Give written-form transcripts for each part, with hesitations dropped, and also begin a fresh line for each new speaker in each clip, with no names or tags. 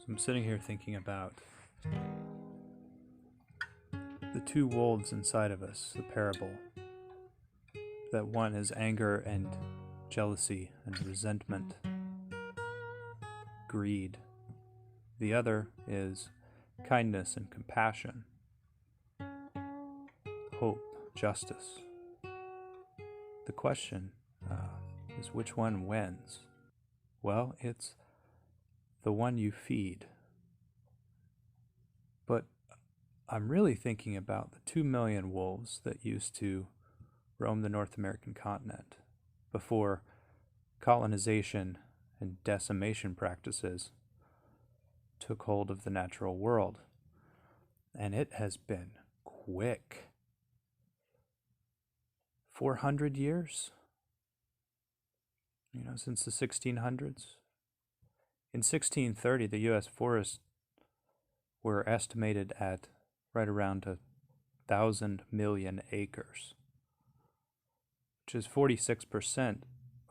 So I'm sitting here thinking about the two wolves inside of us, the parable. That one is anger and jealousy and resentment, greed. The other is kindness and compassion, hope, justice. The question is which one wins? Well, it's the one you feed. But I'm really thinking about the 2 million wolves that used to roam the North American continent before colonization and decimation practices took hold of the natural world. And it has been quick. 400 years? Since the 1600s. In 1630, the U.S. forests were estimated at right around 1,000 million acres, which is 46%,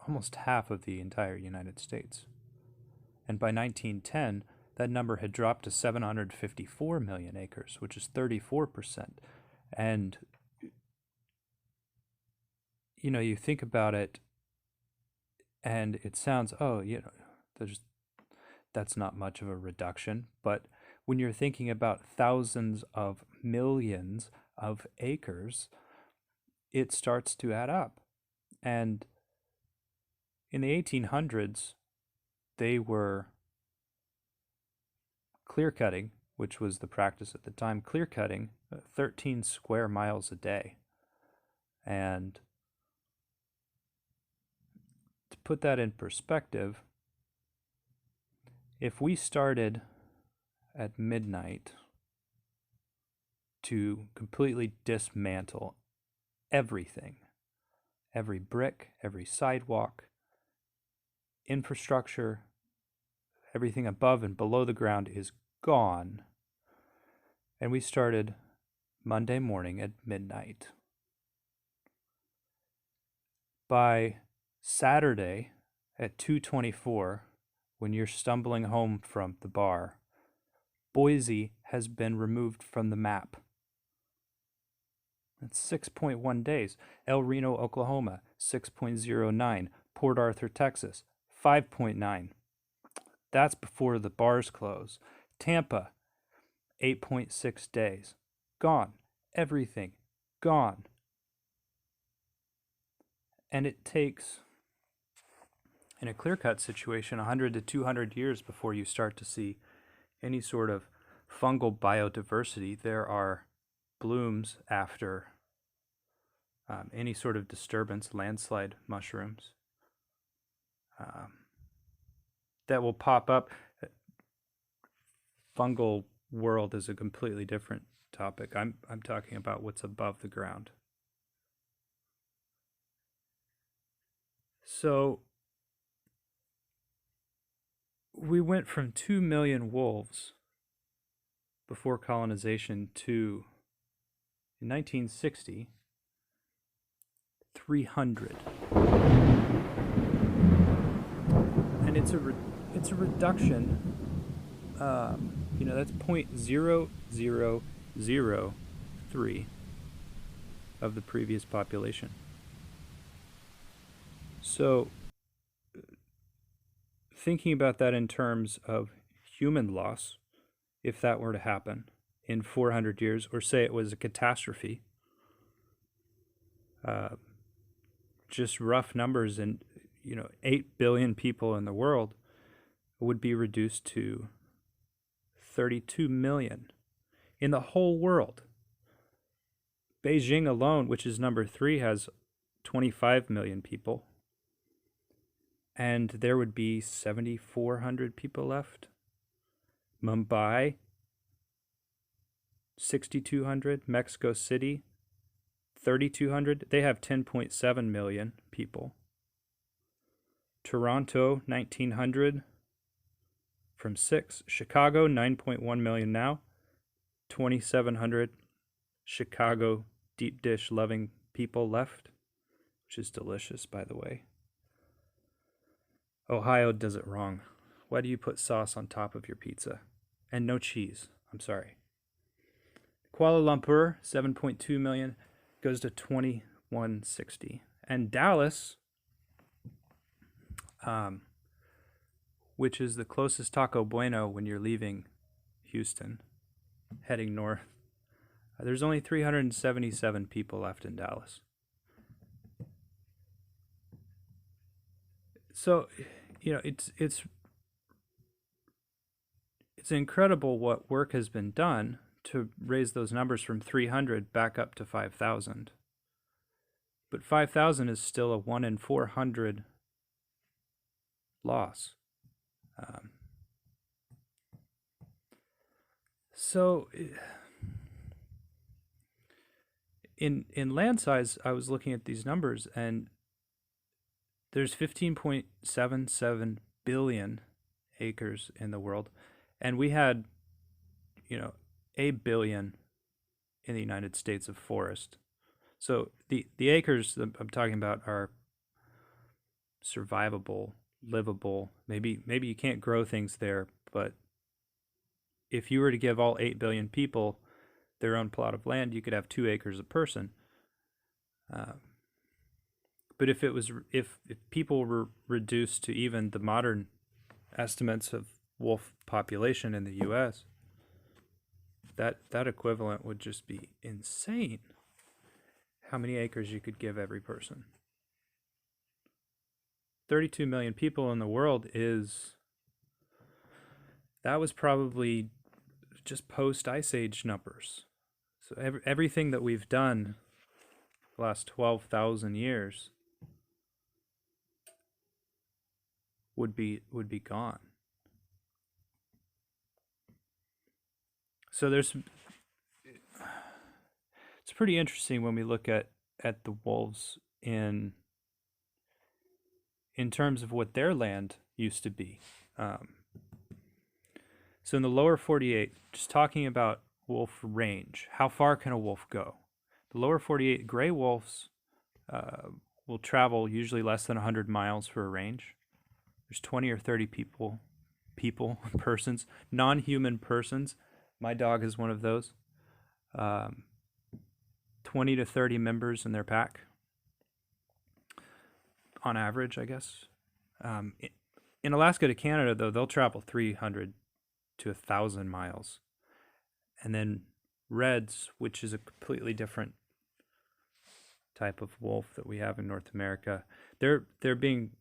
almost half of the entire United States. And by 1910, that number had dropped to 754 million acres, which is 34%. And, you think about it, and it sounds, that's not much of a reduction. But when you're thinking about thousands of millions of acres, it starts to add up. And in the 1800s, they were clear cutting, which was the practice at the time, clear cutting 13 square miles a day. And to put that in perspective, if we started at midnight to completely dismantle everything, every brick, every sidewalk, infrastructure, everything above and below the ground is gone. And we started Monday morning at midnight. By Saturday at 2:24, when you're stumbling home from the bar, Boise has been removed from the map. That's 6.1 days. El Reno, Oklahoma, 6.09. Port Arthur, Texas, 5.9. That's before the bars close. Tampa, 8.6 days. Gone. Everything gone. And it takes, in a clear-cut situation, 100 to 200 years before you start to see any sort of fungal biodiversity. There are blooms after any sort of disturbance, landslide mushrooms, that will pop up. Fungal world is a completely different topic. I'm talking about what's above the ground. So we went from 2 million wolves before colonization to, in 1960, 300. And it's a reduction. That's 0.0003 of the previous population. So, thinking about that in terms of human loss, if that were to happen in 400 years, or say it was a catastrophe, just rough numbers, and 8 billion people in the world would be reduced to 32 million in the whole world. Beijing alone, which is number 3, has 25 million people. And there would be 7,400 people left. Mumbai, 6,200. Mexico City, 3,200. They have 10.7 million people. Toronto, 1,900 from 6. Chicago, 9.1 million now. 2,700 Chicago deep dish loving people left, which is delicious, by the way. Ohio does it wrong. Why do you put sauce on top of your pizza? And no cheese. I'm sorry. Kuala Lumpur, 7.2 million, goes to 2160. And Dallas, which is the closest Taco Bueno when you're leaving Houston, heading north, there's only 377 people left in Dallas. So, it's incredible what work has been done to raise those numbers from 300 back up to 5,000. But 5,000 is still a 1 in 400 loss. So in land size, I was looking at these numbers, and there's 15.77 billion acres in the world, and we had, a billion in the United States of forest. So the acres that I'm talking about are survivable, livable. Maybe you can't grow things there, but if you were to give all 8 billion people their own plot of land, you could have 2 acres a person. But if people were reduced to even the modern estimates of wolf population in the U.S., that equivalent would just be insane. How many acres you could give every person? 32 million people in the world that was probably just post-Ice Age numbers. So everything that we've done the last 12,000 years would be gone. So it's pretty interesting when we look at the wolves in terms of what their land used to be. So in the lower 48, just talking about wolf range, how far can a wolf go? The lower 48 gray wolves will travel usually less than 100 miles for a range. There's 20 or 30 persons, non-human persons. My dog is one of those. 20 to 30 members in their pack, on average, I guess. In Alaska to Canada, though, they'll travel 300 to 1,000 miles. And then reds, which is a completely different type of wolf that we have in North America, they're being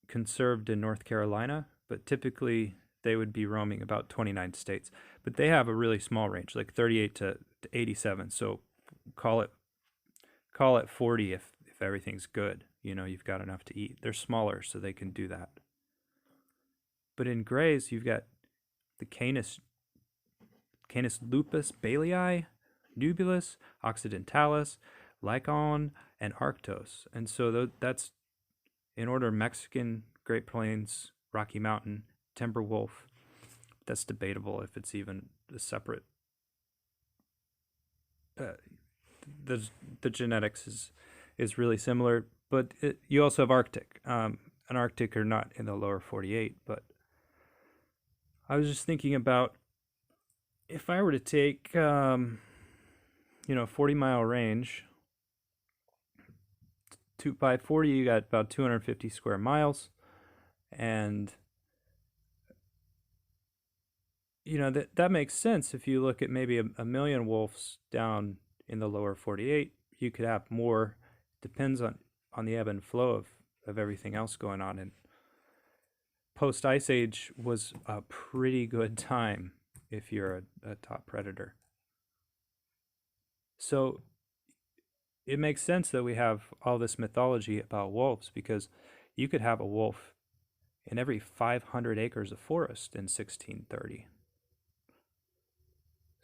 conserved in North Carolina, but typically they would be roaming about 29 states. But they have a really small range, like 38 to 87. So call it 40 if everything's good. You've got enough to eat. They're smaller, so they can do that. But in grays, you've got the Canis lupus, Bailey, Nubulus, Occidentalis, Lycaon, and Arctos. And so that's in order: Mexican, Great Plains, Rocky Mountain, timber wolf. That's debatable if it's even a separate. The genetics is really similar, but you also have Arctic. And Arctic are not in the lower 48, but I was just thinking about if I were to take 40-mile range, by 40 you got about 250 square miles, and that makes sense. If you look at maybe a million wolves down in the lower 48, you could have more. Depends on the ebb and flow of everything else going on. And post-Ice Age was a pretty good time if you're a top predator. So it makes sense that we have all this mythology about wolves, because you could have a wolf in every 500 acres of forest in 1630.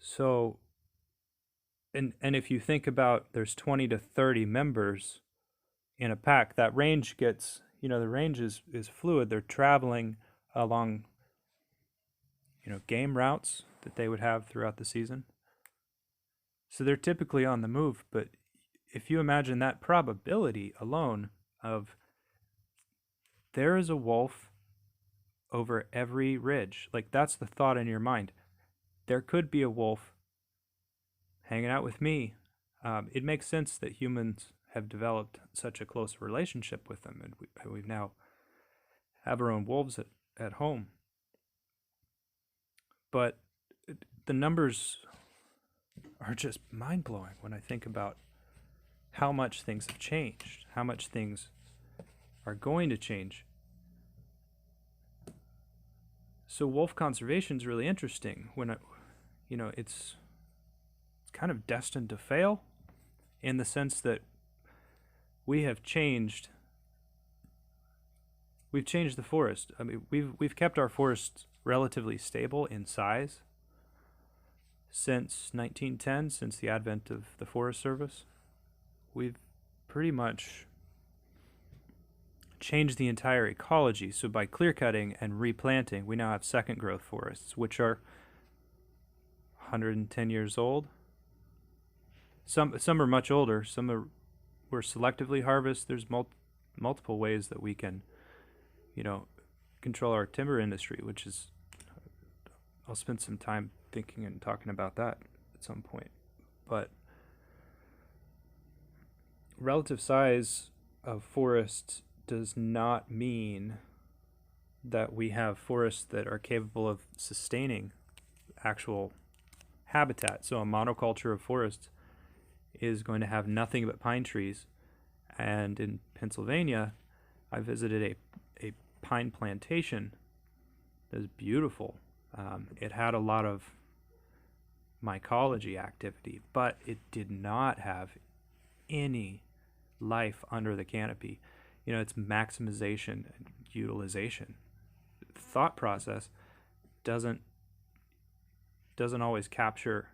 So, and if you think about, there's 20 to 30 members in a pack, that range gets, the range is fluid. They're traveling along, game routes that they would have throughout the season. So they're typically on the move. But if you imagine that probability alone of there is a wolf over every ridge. Like, that's the thought in your mind. There could be a wolf hanging out with me. It makes sense that humans have developed such a close relationship with them, and we've now have our own wolves at home. But the numbers are just mind-blowing when I think about how much things have changed, how much things are going to change. So wolf conservation is really interesting. It's kind of destined to fail, in the sense that we have changed. We've changed the forest. I mean, we've kept our forests relatively stable in size since 1910, since the advent of the Forest Service. We've pretty much changed the entire ecology. So by clear cutting and replanting, we now have second growth forests, which are 110 years old. Some are much older. We're selectively harvest. There's multiple ways that we can, control our timber industry, which is, I'll spend some time thinking and talking about that at some point. But relative size of forests does not mean that we have forests that are capable of sustaining actual habitat. So a monoculture of forests is going to have nothing but pine trees. And in Pennsylvania, I visited a pine plantation that is beautiful. It had a lot of mycology activity, but it did not have any life under the canopy. It's maximization and utilization. The thought process doesn't always capture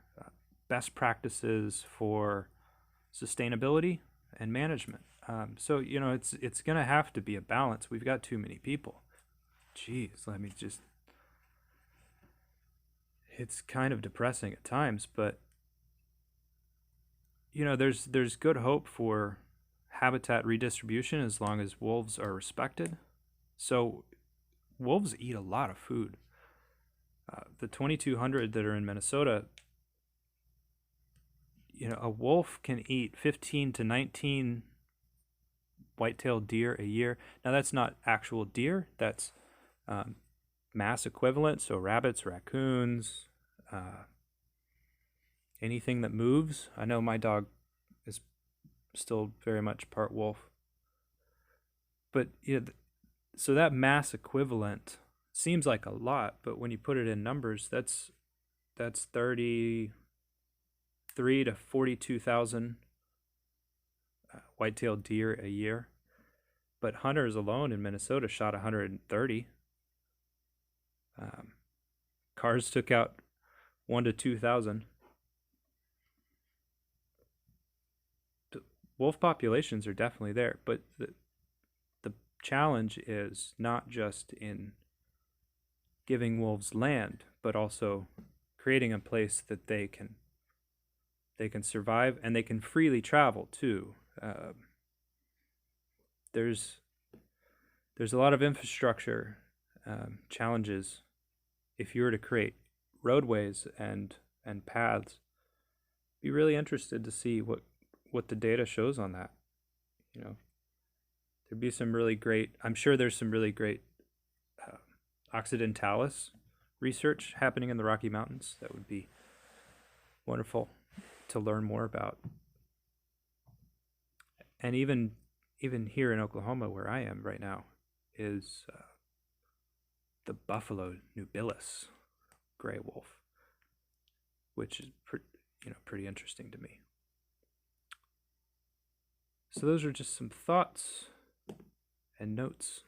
best practices for sustainability and management. So it's going to have to be a balance. We've got too many people. Jeez, it's kind of depressing at times, but there's good hope for habitat redistribution as long as wolves are respected. So wolves eat a lot of food. The 2,200 that are in Minnesota, a wolf can eat 15 to 19 white-tailed deer a year. Now, that's not actual deer. That's mass equivalent. So rabbits, raccoons, anything that moves. I know my dog is still very much part wolf. But so that mass equivalent seems like a lot, but when you put it in numbers, that's 33 to 42,000 white-tailed deer a year. But hunters alone in Minnesota shot 130. Cars took out 1 to 2,000. Wolf populations are definitely there, but the challenge is not just in giving wolves land, but also creating a place that they can survive and they can freely travel too. There's a lot of infrastructure challenges if you were to create roadways and paths. Be really interested to see what the data shows on that. There'd be some really great, I'm sure there's some really great occidentalis research happening in the Rocky Mountains that would be wonderful to learn more about. And even here in Oklahoma, where I am right now, is the buffalo nubilis gray wolf, which is pretty interesting to me. So those are just some thoughts and notes